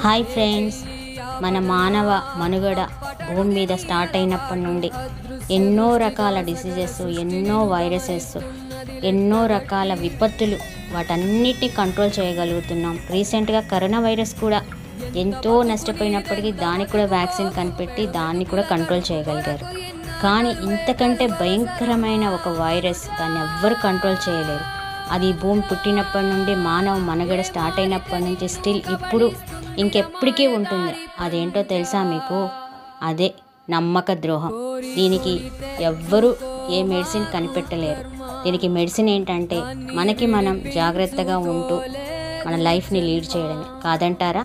Hi friends, మన మానవ మనుగడ భూమి మీద స్టార్ట్ అయినప్పటి నుండి ఎన్నో రకాల డిసీజెస్, ఎన్నో వైరసెస్, ఎన్నో రకాల విపత్తులు, వాటన్నిటిని కంట్రోల్ చేయగలుగుతున్నాం. రీసెంట్గా కరోనా వైరస్ కూడా ఎంతో నష్టపోయినప్పటికీ దానికి కూడా వ్యాక్సిన్ కనిపెట్టి దాన్ని కూడా కంట్రోల్ చేయగలిగారు. కానీ ఇంతకంటే భయంకరమైన ఒక వైరస్, దాన్ని ఎవ్వరు కంట్రోల్ చేయలేరు. అది భూమి పుట్టినప్పటి నుండి మానవ మనుగడ స్టార్ట్ అయినప్పటి నుంచి స్టిల్ ఇప్పుడు ఇంకెప్పటికీ ఉంటుంది. అదేంటో తెలుసా మీకు? అదే నమ్మక ద్రోహం. దీనికి ఎవ్వరూ ఏ మెడిసిన్ కనిపెట్టలేరు. దీనికి మెడిసిన్ ఏంటంటే మనకి మనం జాగ్రత్తగా ఉంటూ మన లైఫ్ని లీడ్ చేయడమే. కాదంటారా?